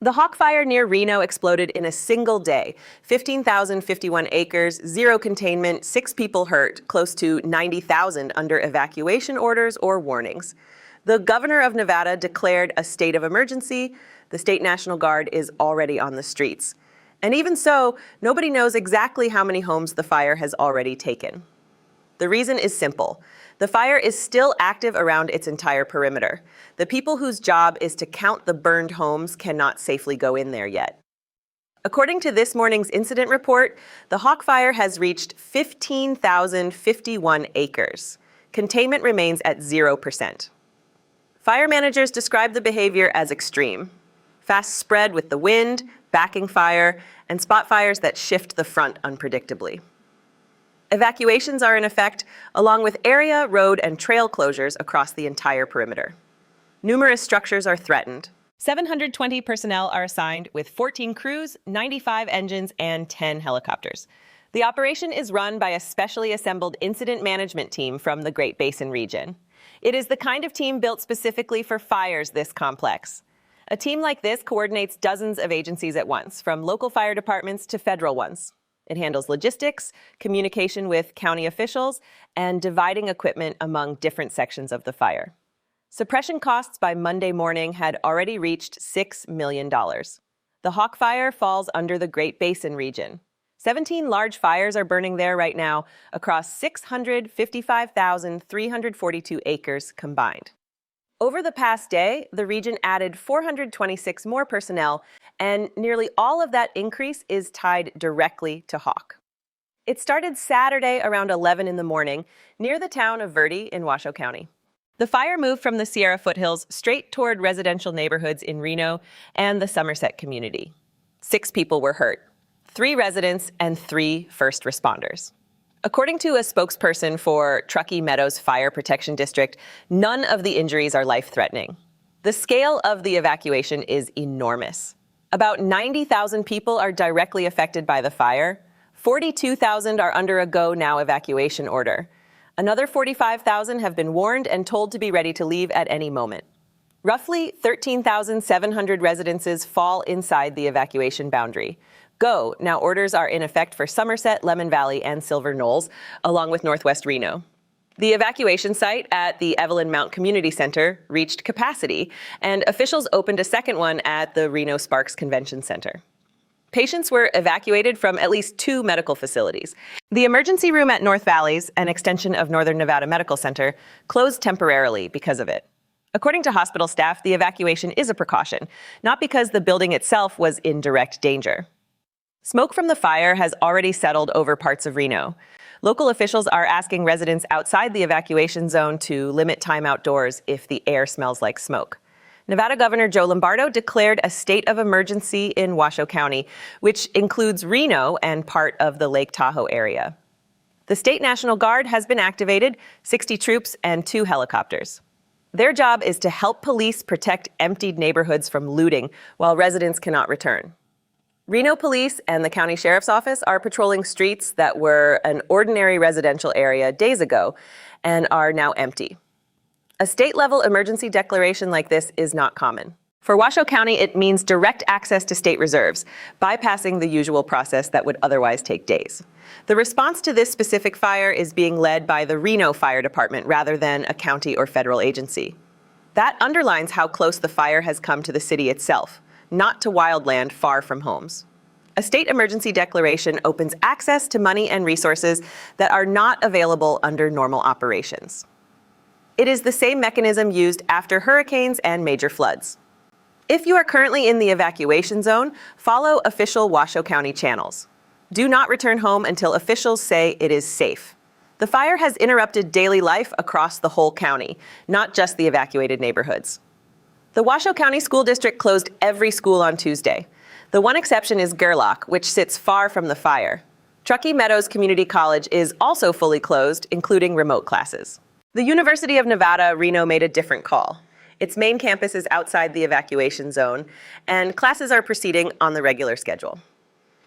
The Hawk Fire near Reno exploded in a single day. 15,051 acres, zero containment, 6 people hurt, close to 90,000 under evacuation orders or warnings. The governor of Nevada declared a state of emergency. The state National Guard is already on the streets. And even so, nobody knows exactly how many homes the fire has already taken. The reason is simple. The fire is still active around its entire perimeter. The people whose job is to count the burned homes cannot safely go in there yet. According to this morning's incident report, the Hawk Fire has reached 15,051 acres. Containment remains at 0%. Fire managers describe the behavior as extreme. Fast spread with the wind, backing fire, and spot fires that shift the front unpredictably. Evacuations are in effect, along with area, road, and trail closures across the entire perimeter. Numerous structures are threatened. 720 personnel are assigned with 14 crews, 95 engines, and 10 helicopters. The operation is run by a specially assembled incident management team from the Great Basin region. It is the kind of team built specifically for fires this complex. A team like this coordinates dozens of agencies at once, from local fire departments to federal ones. It handles logistics, communication with county officials, and dividing equipment among different sections of the fire. Suppression costs by Monday morning had already reached $6 million. The Hawk Fire falls under the Great Basin region. 17 large fires are burning there right now across 655,342 acres combined. Over the past day, the region added 426 more personnel, and nearly all of that increase is tied directly to Hawk. It started Saturday around 11 in the morning near the town of Verde in Washoe County. The fire moved from the Sierra foothills straight toward residential neighborhoods in Reno and the Somerset community. 6 people were hurt, 3 residents and 3 first responders. According to a spokesperson for Truckee Meadows Fire Protection District, none of the injuries are life-threatening. The scale of the evacuation is enormous. About 90,000 people are directly affected by the fire. 42,000 are under a go-now evacuation order. Another 45,000 have been warned and told to be ready to leave at any moment. Roughly 13,700 residences fall inside the evacuation boundary. Go now orders are in effect for Somerset, Lemon Valley, and Silver Knolls, along with Northwest Reno. The evacuation site at the Evelyn Mount Community Center reached capacity, and officials opened a second one at the Reno Sparks Convention Center. Patients were evacuated from at least 2 medical facilities. The emergency room at North Valley's, an extension of Northern Nevada Medical Center, closed temporarily because of it. According to hospital staff, the evacuation is a precaution, not because the building itself was in direct danger. Smoke from the fire has already settled over parts of Reno. Local officials are asking residents outside the evacuation zone to limit time outdoors if the air smells like smoke. Nevada Governor Joe Lombardo declared a state of emergency in Washoe County, which includes Reno and part of the Lake Tahoe area. The state National Guard has been activated, 60 troops and 2 helicopters. Their job is to help police protect emptied neighborhoods from looting while residents cannot return. Reno Police and the County Sheriff's Office are patrolling streets that were an ordinary residential area days ago and are now empty. A state-level emergency declaration like this is not common. For Washoe County, it means direct access to state reserves, bypassing the usual process that would otherwise take days. The response to this specific fire is being led by the Reno Fire Department rather than a county or federal agency. That underlines how close the fire has come to the city itself, not to wildland far from homes. A state emergency declaration opens access to money and resources that are not available under normal operations. It is the same mechanism used after hurricanes and major floods. If you are currently in the evacuation zone, follow official Washoe County channels. Do not return home until officials say it is safe. The fire has interrupted daily life across the whole county, not just the evacuated neighborhoods. The Washoe County School District closed every school on Tuesday. The one exception is Gerlach, which sits far from the fire. Truckee Meadows Community College is also fully closed, including remote classes. The University of Nevada, Reno made a different call. Its main campus is outside the evacuation zone, and classes are proceeding on the regular schedule.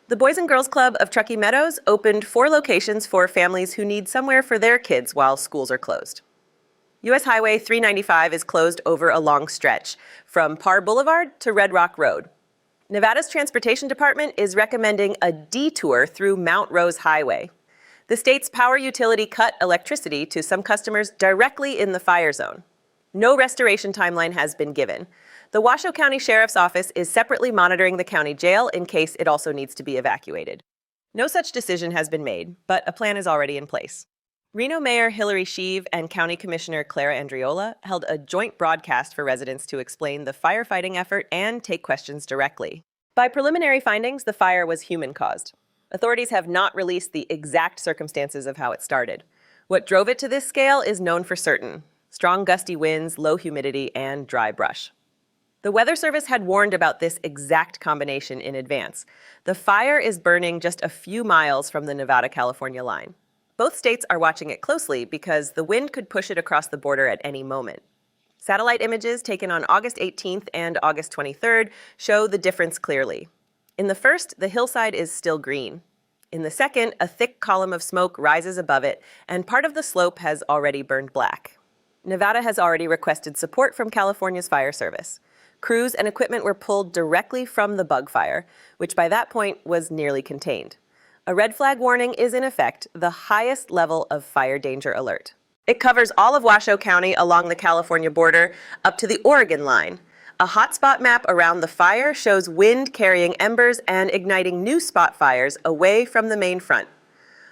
The Boys and Girls Club of Truckee Meadows opened 4 locations for families who need somewhere for their kids while schools are closed. U.S. Highway 395 is closed over a long stretch, from Parr Boulevard to Red Rock Road. Nevada's Transportation Department is recommending a detour through Mount Rose Highway. The state's power utility cut electricity to some customers directly in the fire zone. No restoration timeline has been given. The Washoe County Sheriff's Office is separately monitoring the county jail in case it also needs to be evacuated. No such decision has been made, but a plan is already in place. Reno Mayor Hillary Sheave and County Commissioner Clara Andriola held a joint broadcast for residents to explain the firefighting effort and take questions directly. By preliminary findings, the fire was human-caused. Authorities have not released the exact circumstances of how it started. What drove it to this scale is known for certain: strong gusty winds, low humidity, and dry brush. The Weather Service had warned about this exact combination in advance. The fire is burning just a few miles from the Nevada-California line. Both states are watching it closely because the wind could push it across the border at any moment. Satellite images taken on August 18th and August 23rd show the difference clearly. In the first, the hillside is still green. In the second, a thick column of smoke rises above it, and part of the slope has already burned black. Nevada has already requested support from California's fire service. Crews and equipment were pulled directly from the bug fire, which by that point was nearly contained. A red flag warning is in effect, the highest level of fire danger alert. It covers all of Washoe County along the California border up to the Oregon line. A hotspot map around the fire shows wind carrying embers and igniting new spot fires away from the main front.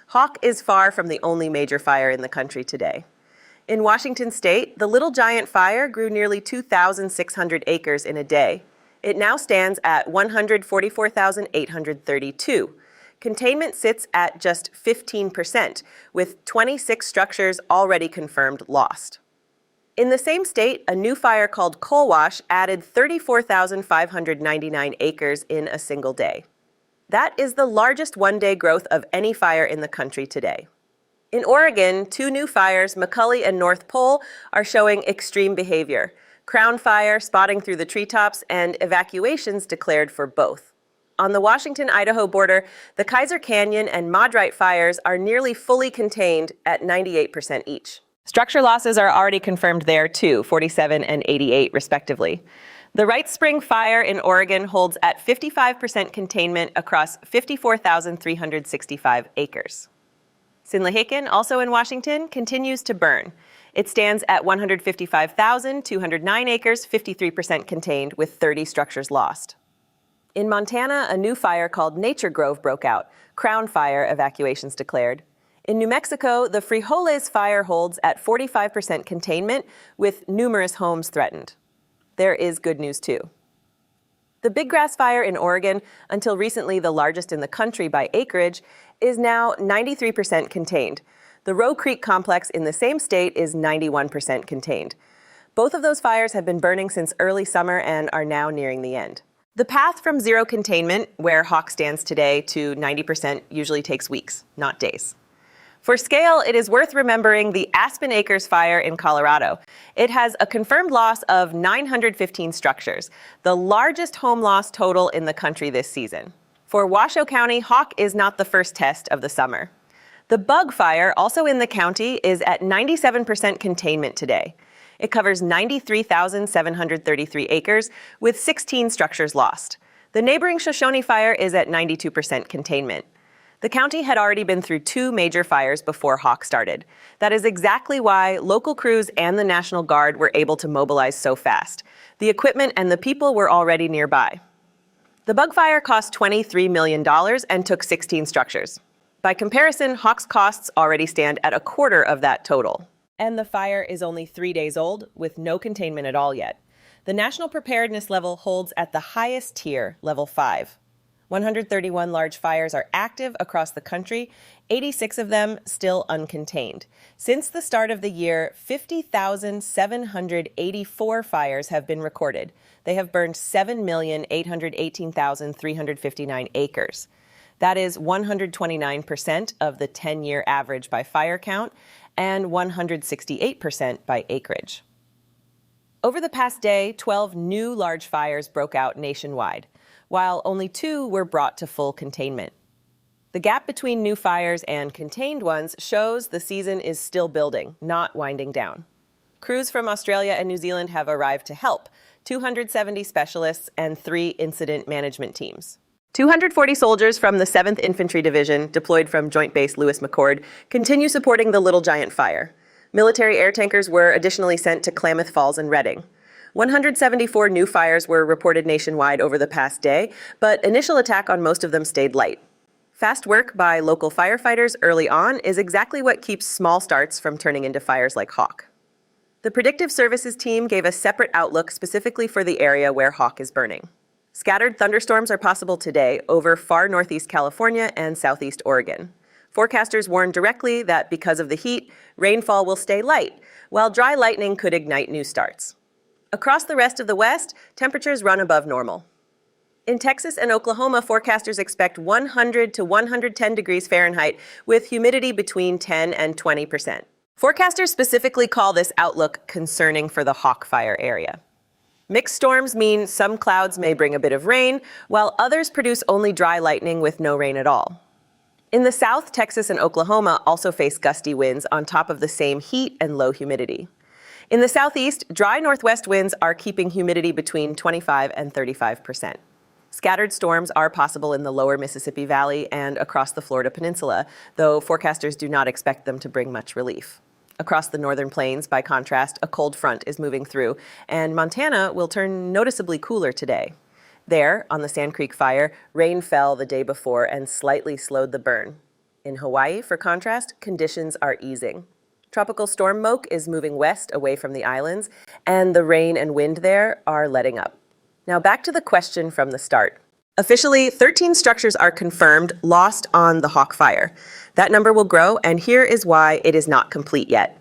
Hawk is far from the only major fire in the country today. In Washington state, the Little Giant Fire grew nearly 2,600 acres in a day. It now stands at 144,832. Containment sits at just 15%, with 26 structures already confirmed lost. In the same state, a new fire called Coal Wash added 34,599 acres in a single day. That is the largest one-day growth of any fire in the country today. In Oregon, two new fires, McCully and North Pole, are showing extreme behavior. Crown fire spotting through the treetops and evacuations declared for both. On the Washington-Idaho border, the Kaiser Canyon and Maudrite fires are nearly fully contained at 98% each. Structure losses are already confirmed there too, 47 and 88 respectively. The Wright Spring fire in Oregon holds at 55% containment across 54,365 acres. Sinlahican, also in Washington, continues to burn. It stands at 155,209 acres, 53% contained, with 30 structures lost. In Montana, a new fire called Nature Grove broke out. Crown fire evacuations declared. In New Mexico, the Frijoles fire holds at 45% containment, with numerous homes threatened. There is good news, too. The Big Grass Fire in Oregon, until recently the largest in the country by acreage, is now 93% contained. The Roe Creek complex in the same state is 91% contained. Both of those fires have been burning since early summer and are now nearing the end. The path from zero containment, where Hawk stands today, to 90% usually takes weeks, not days. For scale, it is worth remembering the Aspen Acres fire in Colorado. It has a confirmed loss of 915 structures, the largest home loss total in the country this season. For Washoe County, Hawk is not the first test of the summer. The bug fire, also in the county, is at 97% containment today. It covers 93,733 acres, with 16 structures lost. The neighboring Shoshone fire is at 92% containment. The county had already been through two major fires before Hawk started. That is exactly why local crews and the National Guard were able to mobilize so fast. The equipment and the people were already nearby. The bug fire cost $23 million and took 16 structures. By comparison, Hawk's costs already stand at a quarter of that total. And the fire is only 3 days old, with no containment at all yet. The national preparedness level holds at the highest tier, level 5. 131 large fires are active across the country, 86 of them still uncontained. Since the start of the year, 50,784 fires have been recorded. They have burned 7,818,359 acres. That is 129% of the 10-year average by fire count and 168% by acreage. Over the past day, 12 new large fires broke out nationwide, while only 2 were brought to full containment. The gap between new fires and contained ones shows the season is still building, not winding down. Crews from Australia and New Zealand have arrived to help. 270 specialists, and 3 incident management teams. 240 soldiers from the 7th Infantry Division, deployed from Joint Base Lewis McChord, continue supporting the Little Giant Fire. Military air tankers were additionally sent to Klamath Falls and Redding. 174 new fires were reported nationwide over the past day, but initial attack on most of them stayed light. Fast work by local firefighters early on is exactly what keeps small starts from turning into fires like Hawk. The Predictive Services team gave a separate outlook specifically for the area where Hawk is burning. Scattered thunderstorms are possible today over far northeast California and southeast Oregon. Forecasters warned directly that because of the heat, rainfall will stay light, while dry lightning could ignite new starts. Across the rest of the West, temperatures run above normal. In Texas and Oklahoma, forecasters expect 100 to 110 degrees Fahrenheit with humidity between 10 and 20%. Forecasters specifically call this outlook concerning for the Hawk Fire area. Mixed storms mean some clouds may bring a bit of rain, while others produce only dry lightning with no rain at all. In the South, Texas and Oklahoma also face gusty winds on top of the same heat and low humidity. In the Southeast, dry northwest winds are keeping humidity between 25 and 35%. Scattered storms are possible in the lower Mississippi Valley and across the Florida Peninsula, though forecasters do not expect them to bring much relief. Across the northern plains, by contrast, a cold front is moving through, and Montana will turn noticeably cooler today. There, on the Sand Creek Fire, rain fell the day before and slightly slowed the burn. In Hawaii, for contrast, conditions are easing. Tropical storm Moke is moving west away from the islands, and the rain and wind there are letting up. Now back to the question from the start. Officially, 13 structures are confirmed lost on the Hawk Fire. That number will grow, and here is why it is not complete yet.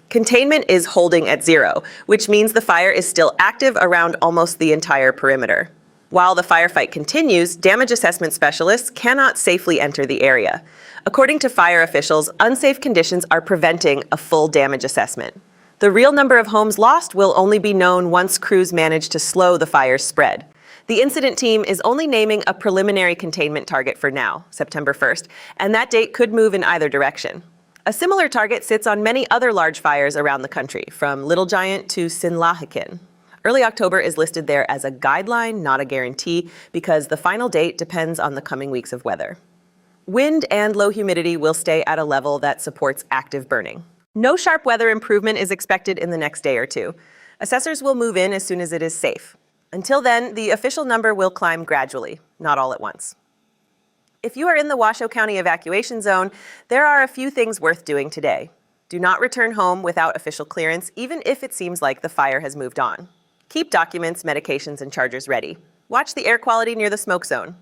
Containment is holding at 0, which means the fire is still active around almost the entire perimeter. While the firefight continues, damage assessment specialists cannot safely enter the area. According to fire officials, unsafe conditions are preventing a full damage assessment. The real number of homes lost will only be known once crews manage to slow the fire's spread. The incident team is only naming a preliminary containment target for now, September 1st, and that date could move in either direction. A similar target sits on many other large fires around the country, from Little Giant to Sinlahikin. Early October is listed there as a guideline, not a guarantee, because the final date depends on the coming weeks of weather. Wind and low humidity will stay at a level that supports active burning. No sharp weather improvement is expected in the next day or two. Assessors will move in as soon as it is safe. Until then, the official number will climb gradually, not all at once. If you are in the Washoe County evacuation zone, there are a few things worth doing today. Do not return home without official clearance, even if it seems like the fire has moved on. Keep documents, medications, and chargers ready. Watch the air quality near the smoke zone.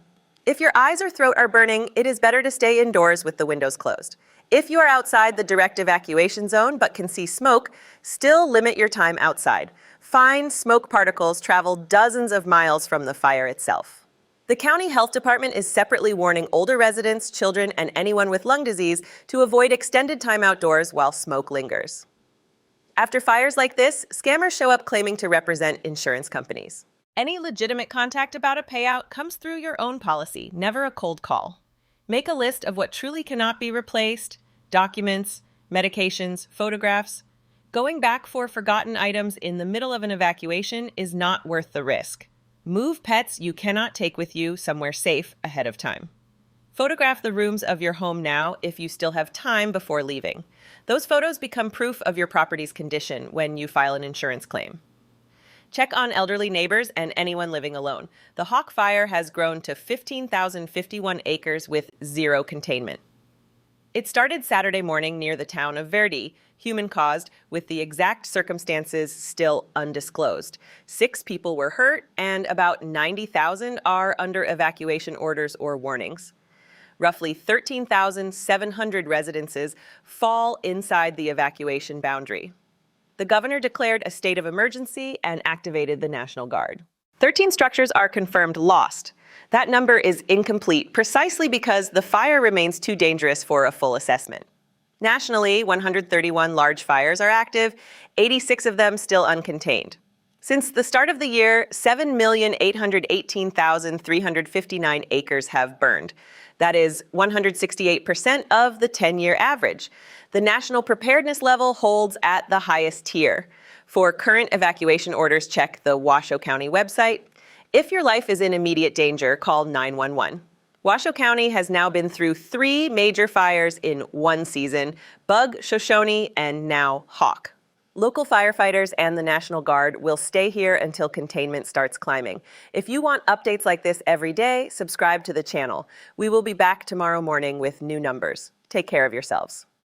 If your eyes or throat are burning, it is better to stay indoors with the windows closed. If you are outside the direct evacuation zone but can see smoke, still limit your time outside. Fine smoke particles travel dozens of miles from the fire itself. The county health department is separately warning older residents, children, and anyone with lung disease to avoid extended time outdoors while smoke lingers. After fires like this, scammers show up claiming to represent insurance companies. Any legitimate contact about a payout comes through your own policy, never a cold call. Make a list of what truly cannot be replaced: documents, medications, photographs. Going back for forgotten items in the middle of an evacuation is not worth the risk. Move pets you cannot take with you somewhere safe ahead of time. Photograph the rooms of your home now if you still have time before leaving. Those photos become proof of your property's condition when you file an insurance claim. Check on elderly neighbors and anyone living alone. The Hawk Fire has grown to 15,051 acres with 0 containment. It started Saturday morning near the town of Verdi, human-caused, with the exact circumstances still undisclosed. 6 people were hurt, and about 90,000 are under evacuation orders or warnings. Roughly 13,700 residences fall inside the evacuation boundary. The governor declared a state of emergency and activated the National Guard. 13 structures are confirmed lost. That number is incomplete precisely because the fire remains too dangerous for a full assessment. Nationally, 131 large fires are active, 86 of them still uncontained. Since the start of the year, 7,818,359 acres have burned. That is 168% of the 10-year average. The national preparedness level holds at the highest tier. For current evacuation orders, check the Washoe County website. If your life is in immediate danger, call 911. Washoe County has now been through 3 major fires in one season: Bug, Shoshone, and now Hawk. Local firefighters and the National Guard will stay here until containment starts climbing. If you want updates like this every day, subscribe to the channel. We will be back tomorrow morning with new numbers. Take care of yourselves.